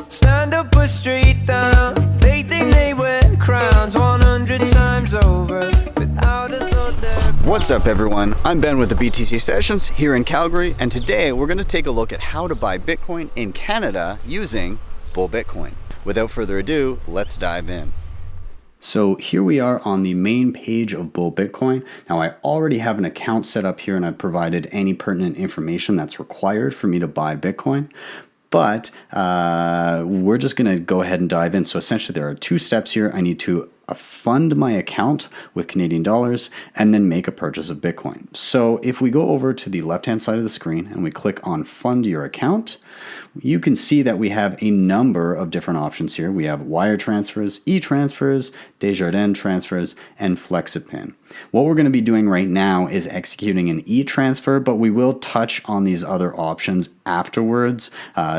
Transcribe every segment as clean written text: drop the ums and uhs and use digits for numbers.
stand up or straight down. They think they wear crowns 100 times over without a thought they're... What's up everyone, I'm Ben with the BTC Sessions here in Calgary, and today we're going to take a look at how to buy Bitcoin in Canada using Bull Bitcoin. Without further ado, let's dive in. So here we are on the main page of Bull Bitcoin. Now I already have an account set up here and I've provided any pertinent information that's required for me to buy Bitcoin. But we're just going to go ahead and dive in. So essentially there are two steps here. I need to fund my account with Canadian dollars and then make a purchase of Bitcoin. So if we go over to the left-hand side of the screen and we click on Fund Your Account, you can see that we have a number of different options here. We have wire transfers, e-transfers, Desjardins transfers, and FlexiPin. What we're going to be doing right now is executing an e-transfer, but we will touch on these other options afterwards,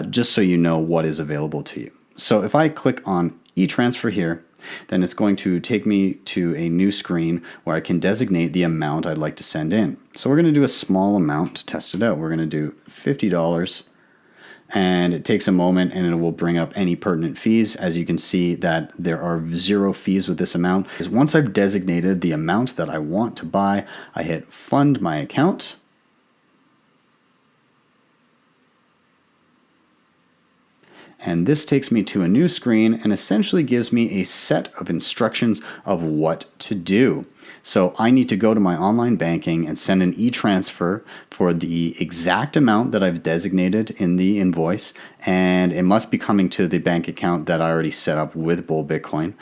just so you know what is available to you. So if I click on e-transfer here, then it's going to take me to a new screen where I can designate the amount I'd like to send in. So we're going to do a small amount to test it out. We're going to do $50. And it takes a moment and it will bring up any pertinent fees. As you can see that there are 0 fees with this amount. Once I've designated the amount that I want to buy, I hit fund my account. And this takes me to a new screen and essentially gives me a set of instructions of what to do. So I need to go to my online banking and send an e-transfer for the exact amount that I've designated in the invoice, and it must be coming to the bank account that I already set up with Bull Bitcoin.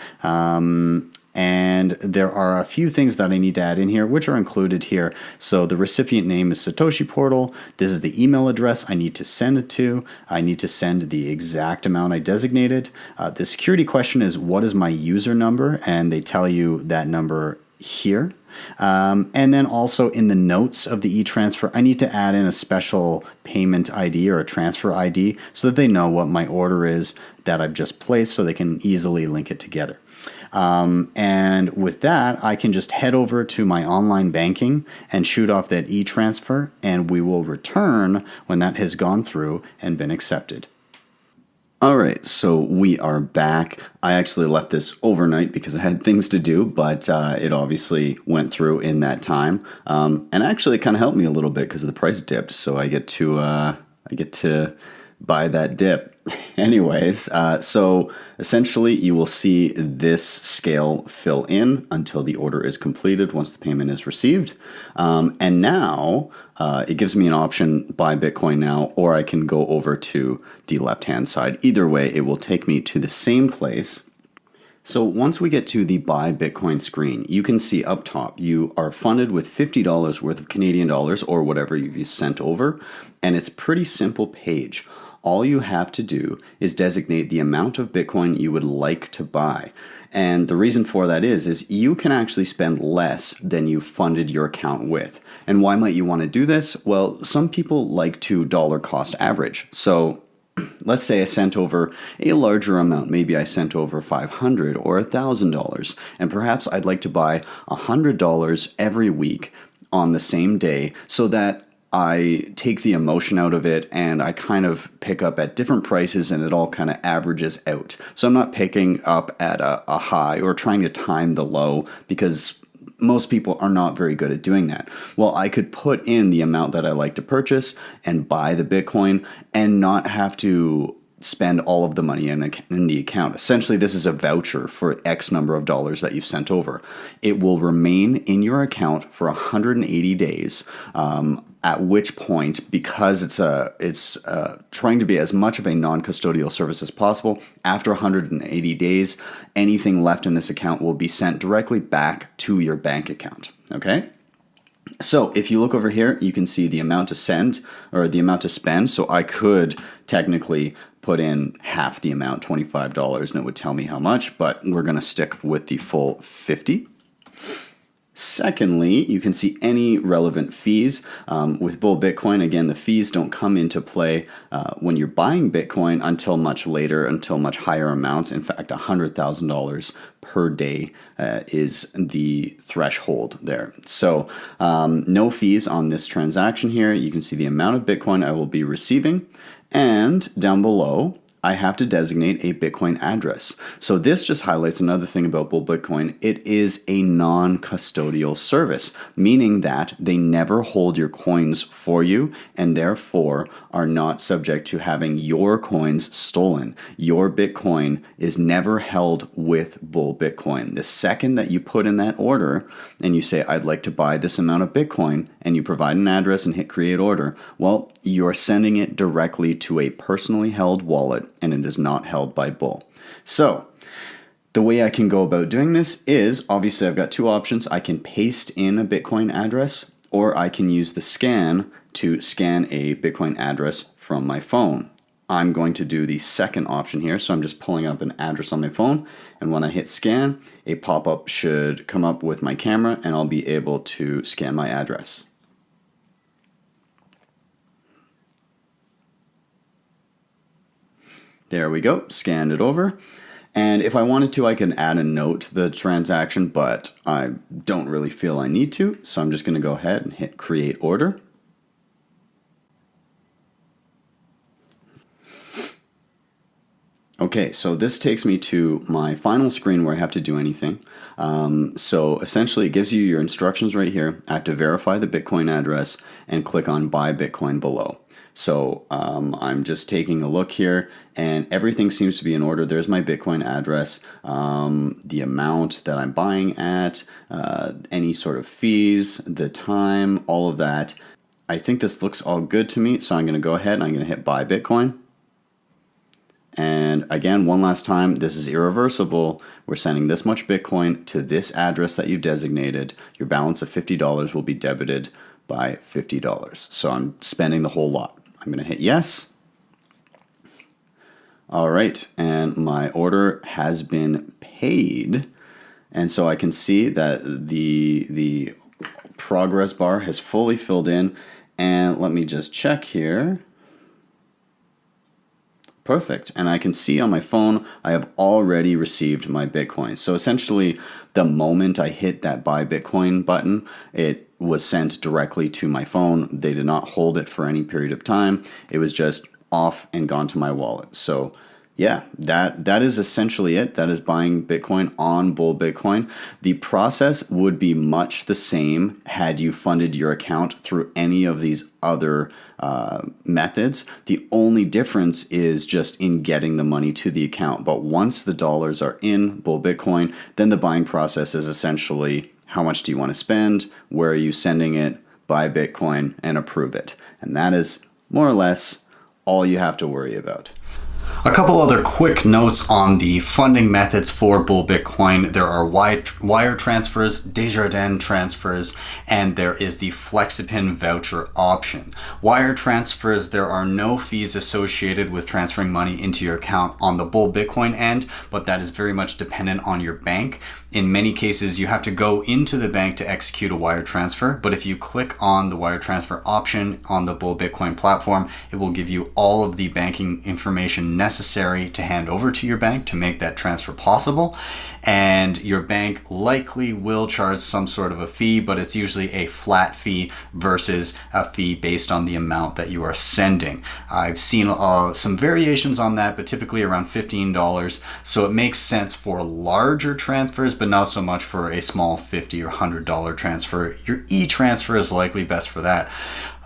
And there are a few things that I need to add in here, which are included here. So the recipient name is Satoshi Portal. This is the email address I need to send it to. I need to send the exact amount I designated. The security question is, what is my user number? And they tell you that number here. And then also in the notes of the e-transfer, I need to add in a special payment ID or a transfer ID so that they know what my order is that I've just placed, so they can easily link it together. And with that, I can just head over to my online banking and shoot off that e-transfer, and we will return when that has gone through and been accepted. All right, so we are back. I actually left this overnight because I had things to do, but it obviously went through in that time. And actually it kind of helped me a little bit because the price dipped, so I get to buy that dip. Anyways, so essentially you will see this scale fill in until the order is completed once the payment is received. And now it gives me an option, buy Bitcoin now, or I can go over to the left-hand side. Either way, it will take me to the same place. So once we get to the buy Bitcoin screen, you can see up top, you are funded with $50 worth of Canadian dollars or whatever you've sent over. And it's a pretty simple page. All you have to do is designate the amount of Bitcoin you would like to buy. And the reason for that is you can actually spend less than you funded your account with. And why might you want to do this? Well, some people like to dollar cost average. So let's say I sent over a larger amount. Maybe I sent over $500 or $1,000. And perhaps I'd like to buy $100 every week on the same day so that I take the emotion out of it and I kind of pick up at different prices and it all kind of averages out. So I'm not picking up at a high or trying to time the low, because most people are not very good at doing that. Well, I could put in the amount that I like to purchase and buy the Bitcoin and not have to spend all of the money in the account. Essentially, this is a voucher for X number of dollars that you've sent over. It will remain in your account for 180 days, at which point, because it's trying to be as much of a non-custodial service as possible, after 180 days, anything left in this account will be sent directly back to your bank account, okay? So if you look over here, you can see the amount to send or the amount to spend. So I could technically put in half the amount, $25, and it would tell me how much, but we're going to stick with the full 50. Secondly, you can see any relevant fees. With Bull Bitcoin, again, the fees don't come into play when you're buying Bitcoin until much later, until much higher amounts. In fact, $100,000 per day is the threshold there. So no fees on this transaction here. You can see the amount of Bitcoin I will be receiving. And down below, I have to designate a Bitcoin address. So this just highlights another thing about Bull Bitcoin. It is a non-custodial service, meaning that they never hold your coins for you and therefore are not subject to having your coins stolen. Your Bitcoin is never held with Bull Bitcoin. The second that you put in that order and you say, I'd like to buy this amount of Bitcoin, and you provide an address and hit create order, well, you're sending it directly to a personally held wallet, and it is not held by Bull. So the way I can go about doing this is, obviously I've got two options. I can paste in a Bitcoin address, or I can use the scan to scan a Bitcoin address from my phone. I'm going to do the second option here. So I'm just pulling up an address on my phone, and when I hit scan, a pop-up should come up with my camera and I'll be able to scan my address. There we go, scanned it over. And if I wanted to, I can add a note to the transaction, but I don't really feel I need to. So I'm just going to go ahead and hit create order. Okay, so this takes me to my final screen where I have to do anything. So essentially it gives you your instructions right here. I have to verify the Bitcoin address and click on buy Bitcoin below. So I'm just taking a look here, and everything seems to be in order. There's my Bitcoin address, the amount that I'm buying at, any sort of fees, the time, all of that. I think this looks all good to me, so I'm going to go ahead and I'm going to hit buy Bitcoin. And again, one last time, this is irreversible. We're sending this much Bitcoin to this address that you designated. Your balance of $50 will be debited by $50. So I'm spending the whole lot. I'm going to hit yes. All right, and my order has been paid. And so I can see that the progress bar has fully filled in. And let me just check here. Perfect. And I can see on my phone, I have already received my Bitcoin. So essentially, the moment I hit that buy Bitcoin button, it was sent directly to my phone. They did not hold it for any period of time. It was just off and gone to my wallet. So yeah, that is essentially it. That is buying Bitcoin on Bull Bitcoin. The process would be much the same had you funded your account through any of these other methods. The only difference is just in getting the money to the account. But once the dollars are in Bull Bitcoin, then the buying process is essentially how much do you want to spend, where are you sending it, buy Bitcoin, and approve it. And that is more or less all you have to worry about. A couple other quick notes on the funding methods for Bull Bitcoin. There are wire transfers, Desjardins transfers, and there is the FlexiPin voucher option. Wire transfers, there are no fees associated with transferring money into your account on the Bull Bitcoin end, but that is very much dependent on your bank. In many cases, you have to go into the bank to execute a wire transfer, but if you click on the wire transfer option on the Bull Bitcoin platform, it will give you all of the banking information necessary to hand over to your bank to make that transfer possible. And your bank likely will charge some sort of a fee, but it's usually a flat fee versus a fee based on the amount that you are sending. I've seen some variations on that, but typically around $15. So it makes sense for larger transfers, but not so much for a small $50 or $100 transfer. Your e-transfer is likely best for that.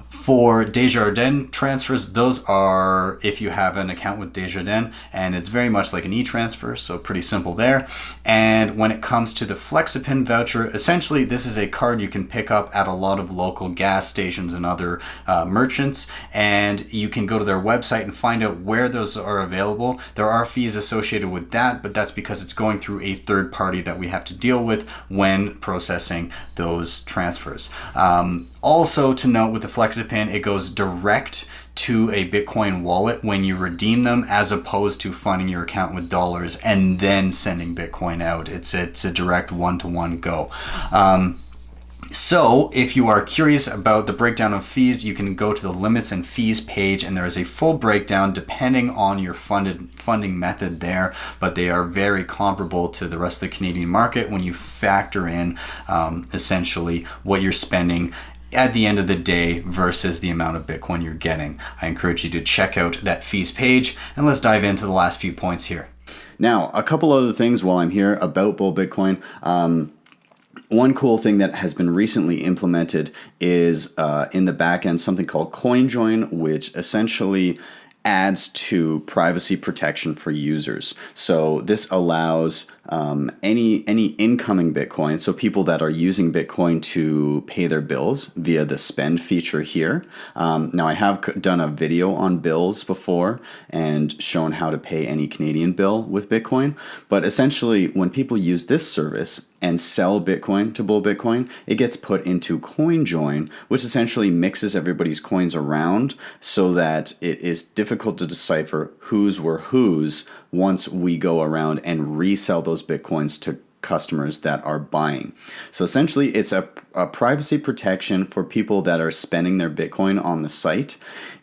For Desjardins transfers, those are if you have an account with Desjardins, and it's very much like an e-transfer, so pretty simple there. And when it comes to the FlexiPin voucher, essentially this is a card you can pick up at a lot of local gas stations and other merchants, and you can go to their website and find out where those are available. There are fees associated with that, but that's because it's going through a third party that we have to deal with when processing those transfers. Also to note with the FlexiPin, it goes direct to a Bitcoin wallet when you redeem them, as opposed to funding your account with dollars and then sending Bitcoin out. It's a direct one-to-one go. So if you are curious about the breakdown of fees, you can go to the limits and fees page, and there is a full breakdown depending on your funding method there, but they are very comparable to the rest of the Canadian market when you factor in essentially what you're spending at the end of the day versus the amount of Bitcoin you're getting. I encourage you to check out that fees page, and let's dive into the last few points here. Now, a couple other things while I'm here about Bull Bitcoin. One cool thing that has been recently implemented is in the back end something called coinjoin, which essentially adds to privacy protection for users. So this allows any incoming Bitcoin, so people that are using Bitcoin to pay their bills via the spend feature here. Now I have done a video on Bylls before and shown how to pay any Canadian bill with Bitcoin, but essentially when people use this service and sell Bitcoin to Bull Bitcoin, it gets put into coinjoin, which essentially mixes everybody's coins around so that it is difficult to decipher whose were whose once we go around and resell those Bitcoins to customers that are buying. So essentially it's a privacy protection for people that are spending their Bitcoin on the site.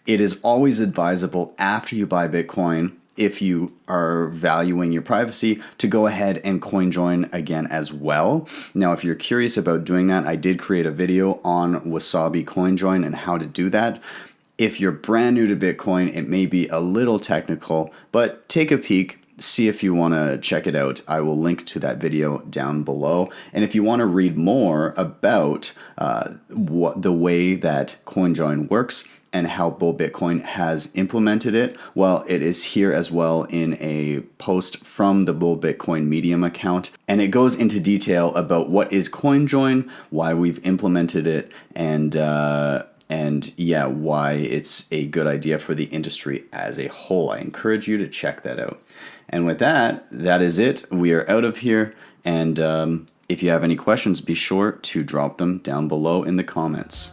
It is always advisable after you buy Bitcoin, if you are valuing your privacy, to go ahead and coinjoin again as well. Now, if you're curious about doing that, I did create a video on Wasabi coinjoin and how to do that. If you're brand new to Bitcoin, it may be a little technical, but take a peek. See if you want to check it out. I will link to that video down below. And if you want to read more about what the way that coinjoin works and how Bull Bitcoin has implemented it, well, it is here as well in a post from the Bull Bitcoin Medium account. And it goes into detail about what is coinjoin, why we've implemented it, and yeah, why it's a good idea for the industry as a whole. I encourage you to check that out. And with that, that is it. We are out of here. And if you have any questions, be sure to drop them down below in the comments.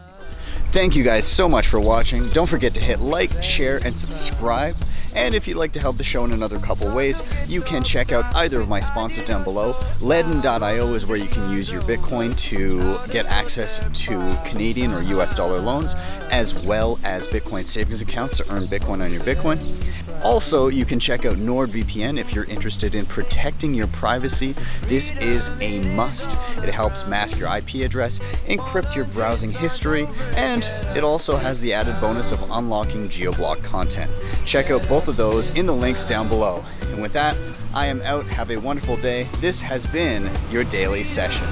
Thank you guys so much for watching. Don't forget to hit like, share, and subscribe. And if you'd like to help the show in another couple ways, you can check out either of my sponsors down below. Ledn.io is where you can use your Bitcoin to get access to Canadian or US dollar loans, as well as Bitcoin savings accounts to earn Bitcoin on your Bitcoin. Also, you can check out NordVPN if you're interested in protecting your privacy. This is a must. It helps mask your IP address, encrypt your browsing history, and it also has the added bonus of unlocking geoblock content. Check out both of those in the links down below. And with that, I am out. Have a wonderful day. This has been your daily session.